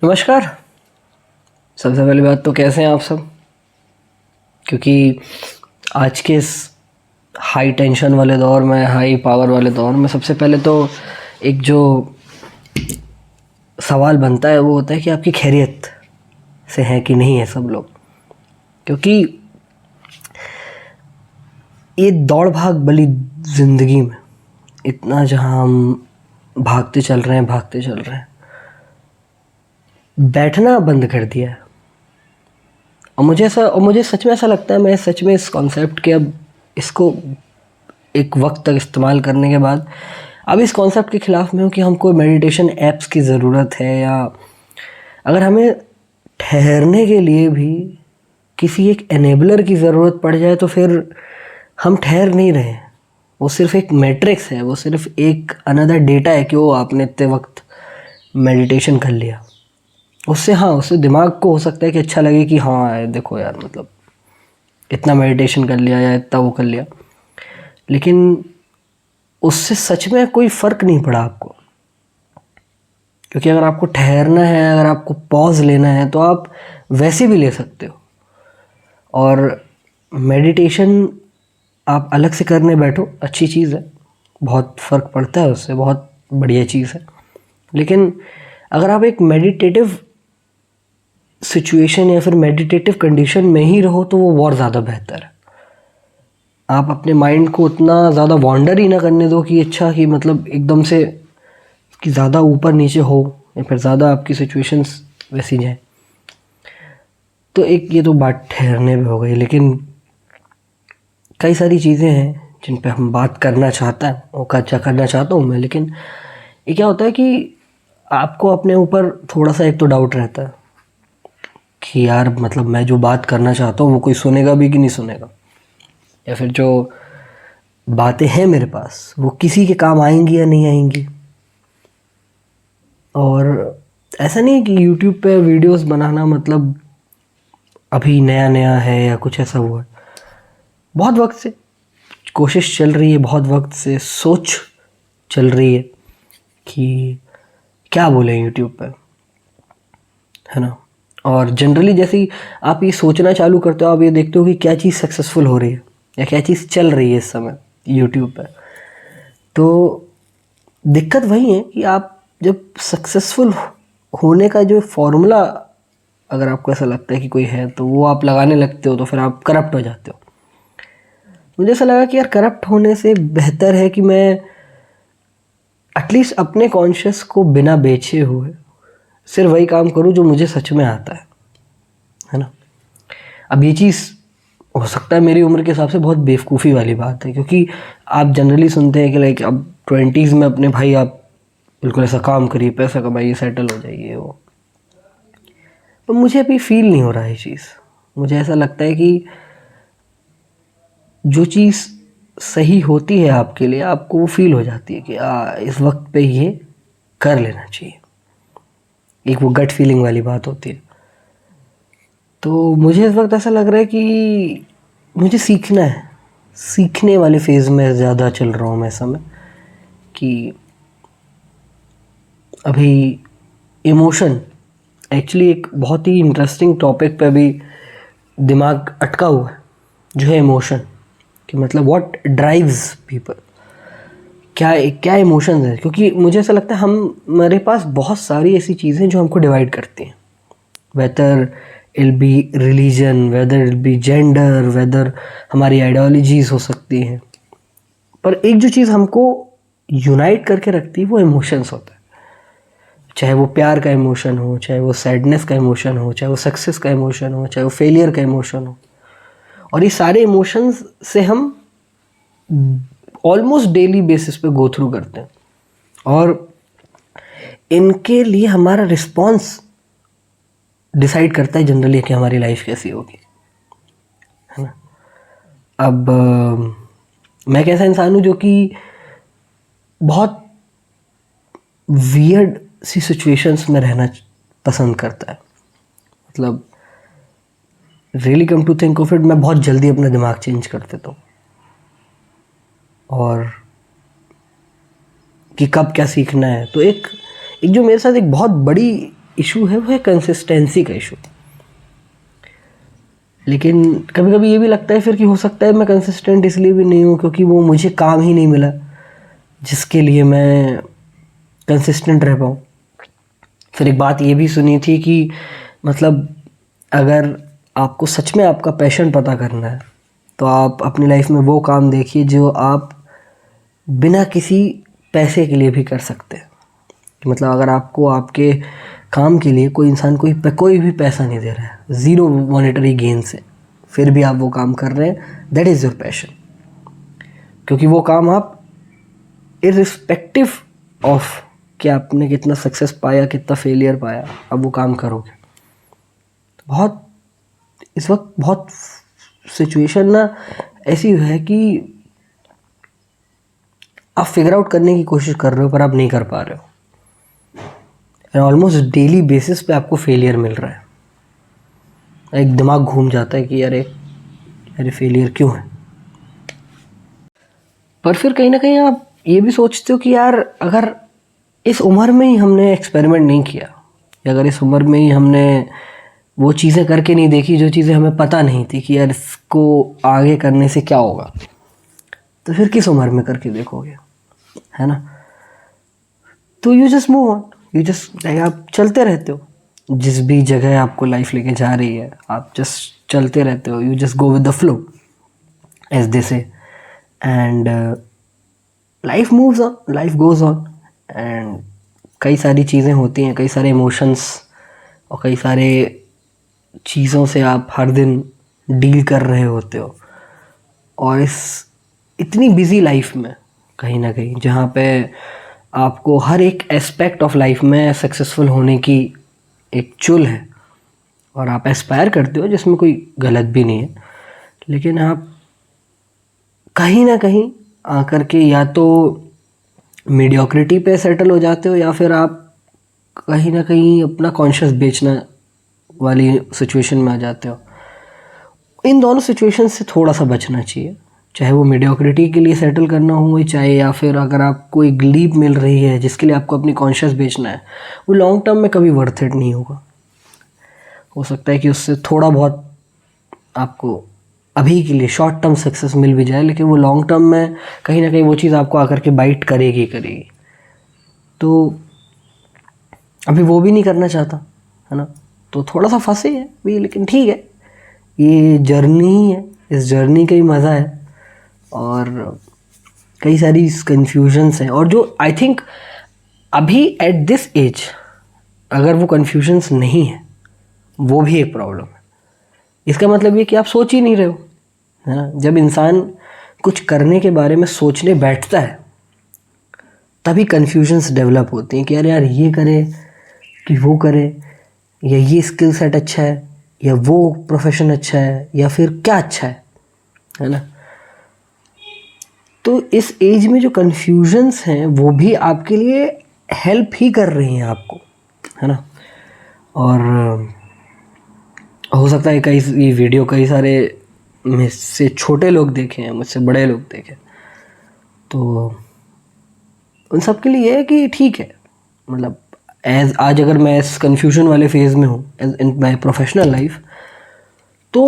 नमस्कार। सबसे पहली बात तो कैसे हैं आप सब? क्योंकि आज के इस हाई टेंशन वाले दौर में, हाई पावर वाले दौर में, सबसे पहले तो एक जो सवाल बनता है वो होता है कि आपकी खैरियत से है कि नहीं है सब लोग। क्योंकि ये दौड़ भाग भली ज़िंदगी में इतना जहाँ हम भागते चल रहे हैं, बैठना बंद कर दिया है। और मुझे सच में ऐसा लगता है, मैं सच में इस कॉन्सेप्ट के अब इसको एक वक्त तक इस्तेमाल करने के बाद अब इस कॉन्सेप्ट के ख़िलाफ़ में हूँ कि हमको मेडिटेशन ऐप्स की ज़रूरत है, या अगर हमें ठहरने के लिए भी किसी एक एनेबलर की ज़रूरत पड़ जाए तो फिर हम ठहर नहीं रहे हैं। वो सिर्फ एक मैट्रिक्स है, वो सिर्फ एक अनदर डेटा है कि वो आपने इतने वक्त मेडिटेशन कर लिया। उससे दिमाग को हो सकता है कि अच्छा लगे कि हाँ देखो यार, मतलब इतना मेडिटेशन कर लिया या इतना वो कर लिया, लेकिन उससे सच में कोई फ़र्क नहीं पड़ा आपको। क्योंकि अगर आपको ठहरना है, अगर आपको पॉज लेना है, तो आप वैसे भी ले सकते हो। और मेडिटेशन आप अलग से करने बैठो, अच्छी चीज़ है, बहुत फ़र्क पड़ता है उससे, बहुत बढ़िया चीज़ है। लेकिन अगर आप एक मेडिटेटिव सिचुएशन या फिर मेडिटेटिव कंडीशन में ही रहो तो वो और ज़्यादा बेहतर है। आप अपने माइंड को उतना ज़्यादा वॉन्डर ही ना करने दो कि अच्छा कि मतलब एकदम से कि ज़्यादा ऊपर नीचे हो या फिर ज़्यादा आपकी सिचुएशंस वैसी जाए। तो एक ये तो बात ठहरने में हो गई, लेकिन कई सारी चीज़ें हैं जिन पे हम बात करना चाहता हूँ मैं। लेकिन ये क्या होता है कि आपको अपने ऊपर थोड़ा सा एक तो डाउट रहता है कि यार मतलब मैं जो बात करना चाहता हूँ वो कोई सुनेगा भी कि नहीं सुनेगा, या फिर जो बातें हैं मेरे पास वो किसी के काम आएंगी या नहीं आएंगी। और ऐसा नहीं है कि YouTube पे वीडियोस बनाना मतलब अभी नया नया है या कुछ ऐसा हुआ है। बहुत वक्त से कोशिश चल रही है, बहुत वक्त से सोच चल रही है कि क्या बोलें YouTube पे, है ना। और जनरली जैसे ही आप ये सोचना चालू करते हो, आप ये देखते हो कि क्या चीज़ सक्सेसफुल हो रही है या क्या चीज़ चल रही है इस समय YouTube पे। तो दिक्कत वही है कि आप जब सक्सेसफुल होने का जो फॉर्मूला, अगर आपको ऐसा लगता है कि कोई है, तो वो आप लगाने लगते हो तो फिर आप करप्ट हो जाते हो। मुझे ऐसा लगा कि यार करप्ट होने से बेहतर है कि मैं एटलीस्ट अपने कॉन्शियस को बिना बेचे हुए सिर्फ वही काम करूं जो मुझे सच में आता है ना। अब ये चीज़ हो सकता है मेरी उम्र के हिसाब से बहुत बेवकूफ़ी वाली बात है, क्योंकि आप जनरली सुनते हैं कि लाइक अब 20s में अपने भाई आप बिल्कुल ऐसा काम करिए, पैसा कमाइए, सेटल हो जाइए वो। तो मुझे अभी फील नहीं हो रहा है ये चीज़। मुझे ऐसा लगता है कि जो चीज़ सही होती है आपके लिए, आपको वो फील हो जाती है कि इस वक्त पे ये कर लेना चाहिए। एक वो गट फीलिंग वाली बात होती है। तो मुझे इस वक्त ऐसा लग रहा है कि मुझे सीखना है, सीखने वाले फेज़ में ज़्यादा चल रहा हूँ मैं इस समय। कि अभी इमोशन एक्चुअली एक बहुत ही इंटरेस्टिंग टॉपिक पे अभी दिमाग अटका हुआ है, जो है इमोशन। कि मतलब व्हाट ड्राइव्स पीपल, क्या क्या इमोशंस है। क्योंकि मुझे ऐसा लगता है हमारे पास बहुत सारी ऐसी चीज़ें जो हमको डिवाइड करती हैं, whether it'll be religion, whether it'll be gender, whether हमारी आइडियोलॉजीज़ हो सकती हैं, पर एक जो चीज़ हमको यूनाइट करके रखती है वो इमोशंस होता है। चाहे वो प्यार का इमोशन हो, चाहे वो सैडनेस का इमोशन हो, चाहे वो सक्सेस का इमोशन हो, चाहे वो फेलियर का इमोशन हो। और ये सारे इमोशंस से हम ऑलमोस्ट डेली बेसिस पे गो थ्रू करते हैं, और इनके लिए हमारा रिस्पॉन्स डिसाइड करता है जनरली कि हमारी लाइफ कैसी होगी, है ना। अब मैं एक ऐसा इंसान हूँ जो कि बहुत वियर्ड सी सिचुएशंस में रहना पसंद करता है। मतलब really come to think of it, मैं बहुत जल्दी अपना दिमाग चेंज कर देता हूँ, और कि कब क्या सीखना है। तो एक एक जो मेरे साथ एक बहुत बड़ी इशू है वो है कंसिस्टेंसी का इशू। लेकिन कभी कभी ये भी लगता है फिर कि हो सकता है मैं कंसिस्टेंट इसलिए भी नहीं हूँ क्योंकि वो मुझे काम ही नहीं मिला जिसके लिए मैं कंसिस्टेंट रह पाऊँ। फिर एक बात ये भी सुनी थी कि मतलब अगर आपको सच में आपका पैशन पता करना है तो आप अपनी लाइफ में वो काम देखिए जो आप बिना किसी पैसे के लिए भी कर सकते हैं। मतलब अगर आपको आपके काम के लिए कोई इंसान कोई भी पैसा नहीं दे रहा है, ज़ीरो मॉनेटरी गेन से, फिर भी आप वो काम कर रहे हैं, दैट इज़ योर पैशन। क्योंकि वो काम आप इर्रिस्पेक्टिव ऑफ कि आपने कितना सक्सेस पाया कितना फेलियर पाया, अब वो काम करोगे। बहुत इस वक्त बहुत सिचुएशन ना ऐसी है कि आप फिगर आउट करने की कोशिश कर रहे हो पर आप नहीं कर पा रहे हो। ऑलमोस्ट डेली बेसिस पे आपको फेलियर मिल रहा है। एक दिमाग घूम जाता है कि अरे फेलियर क्यों है। पर फिर कहीं ना कहीं आप ये भी सोचते हो कि यार अगर इस उम्र में ही हमने एक्सपेरिमेंट नहीं किया या अगर इस उम्र में ही हमने वो चीज़ें करके नहीं देखी जो चीज़ें हमें पता नहीं थी कि यार इसको आगे करने से क्या होगा, तो फिर किस उम्र में करके देखोगे, है ना। तो you just move on, you just आप चलते रहते हो। जिस भी जगह आपको लाइफ लेके जा रही है आप जस्ट चलते रहते हो, you just go with the flow as they say, and life moves on, life goes on. And कई सारी चीज़ें होती हैं, कई सारे इमोशंस और कई सारे चीज़ों से आप हर दिन डील कर रहे होते हो। और इस इतनी बिजी लाइफ में कहीं ना कहीं जहाँ पे आपको हर एक एस्पेक्ट ऑफ लाइफ में सक्सेसफुल होने की एक चुल है और आप एस्पायर करते हो, जिसमें कोई गलत भी नहीं है, लेकिन आप कहीं ना कहीं आकर के या तो मीडियोक्रिटी पे सेटल हो जाते हो या फिर आप कहीं ना कहीं अपना कॉन्शियस बेचना वाली सिचुएशन में आ जाते हो। इन दोनों सिचुएशन से थोड़ा सा बचना चाहिए, चाहे वो मीडियोक्रिटी के लिए सेटल करना हो चाहे या फिर अगर आपको एक लीप मिल रही है जिसके लिए आपको अपनी कॉन्शियस बेचना है, वो लॉन्ग टर्म में कभी वर्थ इट नहीं होगा। हो सकता है कि उससे थोड़ा बहुत आपको अभी के लिए शॉर्ट टर्म सक्सेस मिल भी जाए, लेकिन वो लॉन्ग टर्म में कहीं ना कहीं वो चीज़ आपको आकर के बाइट करेगी। तो अभी वो भी नहीं करना चाहता, है ना, तो थोड़ा सा फंसे है भी, लेकिन ठीक है, ये जर्नी ही है, इस जर्नी का ही मज़ा है। और कई सारी कन्फ्यूजन्स हैं और जो आई थिंक अभी एट दिस एज अगर वो कन्फ्यूजन्स नहीं है वो भी एक प्रॉब्लम है। इसका मतलब ये कि आप सोच ही नहीं रहे हो, है ना। जब इंसान कुछ करने के बारे में सोचने बैठता है तभी कन्फ्यूजन्स डेवलप होती हैं कि यार ये करे कि वो करे, या ये स्किल सेट अच्छा है या वो प्रोफेशन अच्छा है या फिर क्या अच्छा है ना। तो इस एज में जो कन्फ्यूजन्स हैं वो भी आपके लिए हेल्प ही कर रही हैं आपको, है ना। और हो सकता है कई ये वीडियो कई सारे मुझसे छोटे लोग देखें, मुझसे बड़े लोग देखें, तो उन सब के लिए है कि ठीक है, मतलब एज आज अगर मैं इस कन्फ्यूजन वाले फेज़ में हूँ as in my professional life, तो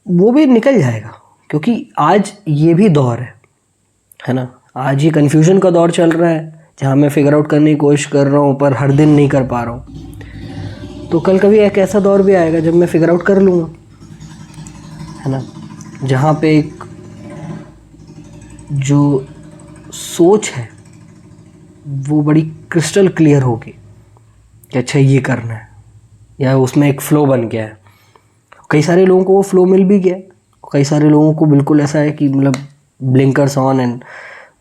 वो भी निकल जाएगा क्योंकि आज ये भी दौर है ना। आज ये कन्फ्यूजन का दौर चल रहा है जहाँ मैं फिगर आउट करने की कोशिश कर रहा हूँ पर हर दिन नहीं कर पा रहा हूँ। तो कल कभी एक ऐसा दौर भी आएगा जब मैं फिगर आउट कर लूँगा, है ना, जहाँ पे एक जो सोच है वो बड़ी क्रिस्टल क्लियर होगी कि अच्छा ये करना है, या उसमें एक फ़्लो बन गया है। कई सारे लोगों को वो फ़्लो मिल भी गया, कई सारे लोगों को बिल्कुल ऐसा है कि मतलब ब्लिंकर्स ऑन एंड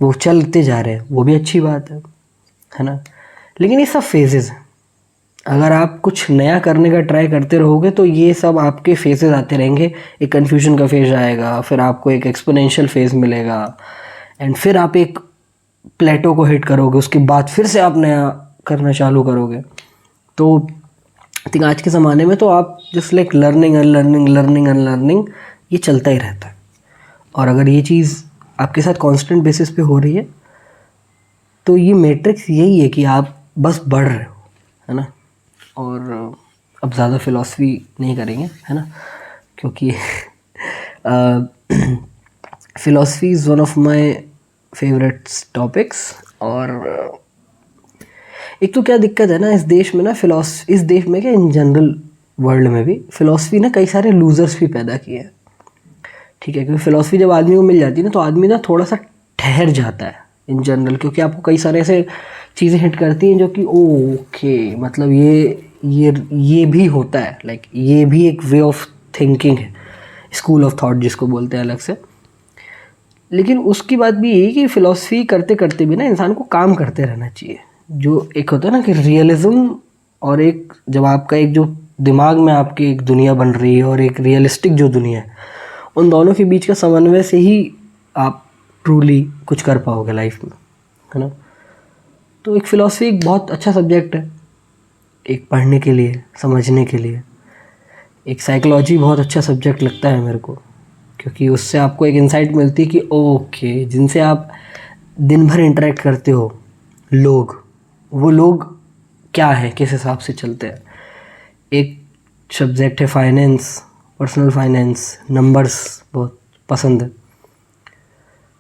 वो चलते जा रहे हैं, वो भी अच्छी बात है ना। लेकिन ये सब फेजेस हैं, अगर आप कुछ नया करने का ट्राई करते रहोगे तो ये सब आपके फेजेस आते रहेंगे। एक कन्फ्यूजन का फेज आएगा, फिर आपको एक एक्सपोनेंशियल फेज मिलेगा, एंड फिर आप एक प्लेटो को हिट करोगे, उसके बाद फिर से आप नया करना चालू करोगे। तो आई थिंक आज के ज़माने में तो आप just like learning unlearning learning unlearning ये चलता ही रहता है। और अगर ये चीज़ आपके साथ कांस्टेंट बेसिस पे हो रही है तो ये मैट्रिक्स यही है कि आप बस बढ़ रहे हो, है ना। और अब ज़्यादा फ़िलॉसफी नहीं करेंगे, है ना, क्योंकि philosophy is one of my favourite topics. और एक तो क्या दिक्कत है ना इस देश में ना, इस देश में क्या, इन जनरल वर्ल्ड में भी फ़िलॉसफी ना कई सारे लूज़र्स भी पैदा किए हैं, ठीक है। क्योंकि फ़िलॉसफी जब आदमी को मिल जाती है ना, तो आदमी ना थोड़ा सा ठहर जाता है इन जनरल, क्योंकि आपको कई सारे ऐसे चीज़ें हिट करती हैं जो कि ओके, मतलब ये भी होता है, लाइक ये भी एक वे ऑफ थिंकिंग है, स्कूल ऑफ थॉट जिसको बोलते हैं अलग से। लेकिन उसकी बात भी यही कि फ़िलॉसफी करते करते भी ना इंसान को काम करते रहना चाहिए। जो एक होता है ना कि रियलिज़म, और एक जब आपका एक जो दिमाग में आपकी एक दुनिया बन रही है और एक रियलिस्टिक जो दुनिया है, उन दोनों के बीच का समन्वय से ही आप ट्रूली कुछ कर पाओगे लाइफ में, है ना। तो एक फ़िलॉसफी एक बहुत अच्छा सब्जेक्ट है, एक पढ़ने के लिए, समझने के लिए। एक साइकोलॉजी बहुत अच्छा सब्जेक्ट लगता है मेरे को, क्योंकि उससे आपको एक इंसाइट मिलती है कि ओके, जिनसे आप दिन भर इंटरेक्ट करते हो, वो लोग क्या है, किस हिसाब से चलते हैं। एक सब्जेक्ट है फाइनेंस, पर्सनल फाइनेंस, नंबर्स बहुत पसंद है।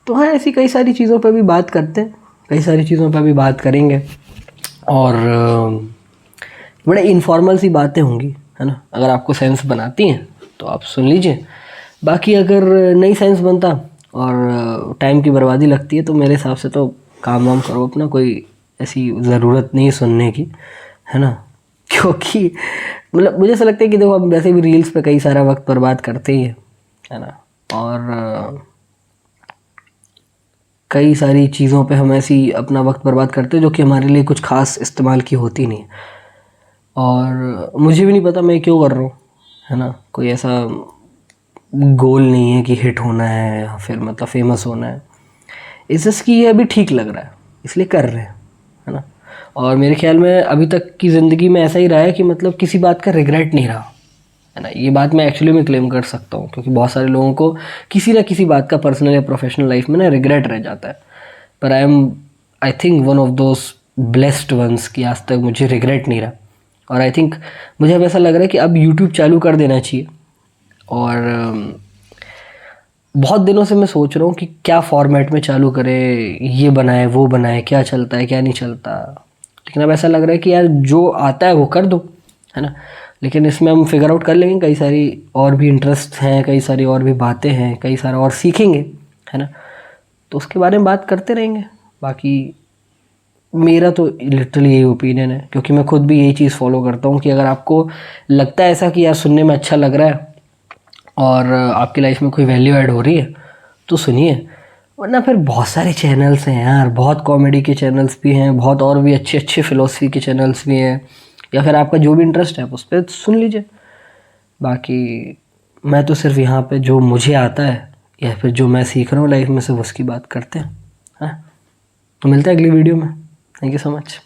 तो हाँ, ऐसी कई सारी चीज़ों पर भी बात करते हैं, कई सारी चीज़ों पर भी बात करेंगे, और बड़े इनफॉर्मल सी बातें होंगी, है ना। अगर आपको सेंस बनाती हैं तो आप सुन लीजिए, बाकी अगर नहीं सेंस बनता और टाइम की बर्बादी लगती है तो मेरे हिसाब से तो काम वाम करो अपना, कोई ऐसी ज़रूरत नहीं सुनने की, है ना। क्योंकि मतलब मुझे ऐसा लगता है कि देखो, हम वैसे भी रील्स पे कई सारा वक्त बर्बाद करते ही हैं, है ना। और कई सारी चीज़ों पे हम ऐसी अपना वक्त बर्बाद करते हैं जो कि हमारे लिए कुछ खास इस्तेमाल की होती नहीं, और मुझे भी नहीं पता मैं क्यों कर रहा हूँ, है ना। कोई ऐसा गोल नहीं है कि हिट होना है या फिर मतलब फेमस होना है। इस जस्ट कि ये अभी ठीक लग रहा है इसलिए कर रहे हैं, है ना। और मेरे ख्याल में अभी तक की ज़िंदगी में ऐसा ही रहा है कि मतलब किसी बात का रिग्रेट नहीं रहा, है ना। ये बात मैं एक्चुअली में क्लेम कर सकता हूँ, क्योंकि बहुत सारे लोगों को किसी ना किसी बात का पर्सनल या प्रोफेशनल लाइफ में ना रिग्रेट रह जाता है। पर I think one of those blessed ones कि आज तक मुझे रिग्रेट नहीं रहा। और आई थिंक मुझे अब ऐसा लग रहा है कि अब यूट्यूब चालू कर देना चाहिए। और बहुत दिनों से मैं सोच रहा हूँ कि क्या फॉर्मेट में चालू करें, ये बनाए वो बनाए, क्या चलता है क्या नहीं चलता। लेकिन अब ऐसा लग रहा है कि यार जो आता है वो कर दो, है ना। लेकिन इसमें हम फिगर आउट कर लेंगे, कई सारी और भी इंटरेस्ट हैं, कई सारी और भी बातें हैं, कई सारा और सीखेंगे, है ना। तो उसके बारे में बात करते रहेंगे। बाकी मेरा तो लिटरली यही ओपिनियन है, क्योंकि मैं खुद भी यही चीज़ फॉलो करता हूँ कि अगर आपको लगता है ऐसा कि यार सुनने में अच्छा लग रहा है और आपकी लाइफ में कोई वैल्यू ऐड हो रही है तो सुनिए, वरना फिर बहुत सारे चैनल्स हैं यार, बहुत कॉमेडी के चैनल्स भी हैं, बहुत और भी अच्छे अच्छे फ़िलोसफी के चैनल्स भी हैं, या फिर आपका जो भी इंटरेस्ट है उस पर सुन लीजिए। बाकी मैं तो सिर्फ यहाँ पे जो मुझे आता है या फिर जो मैं सीख रहा हूँ लाइफ में, सिर्फ उसकी बात करते हैं, हाँ। तो मिलते हैं अगली वीडियो में। Thank you so much.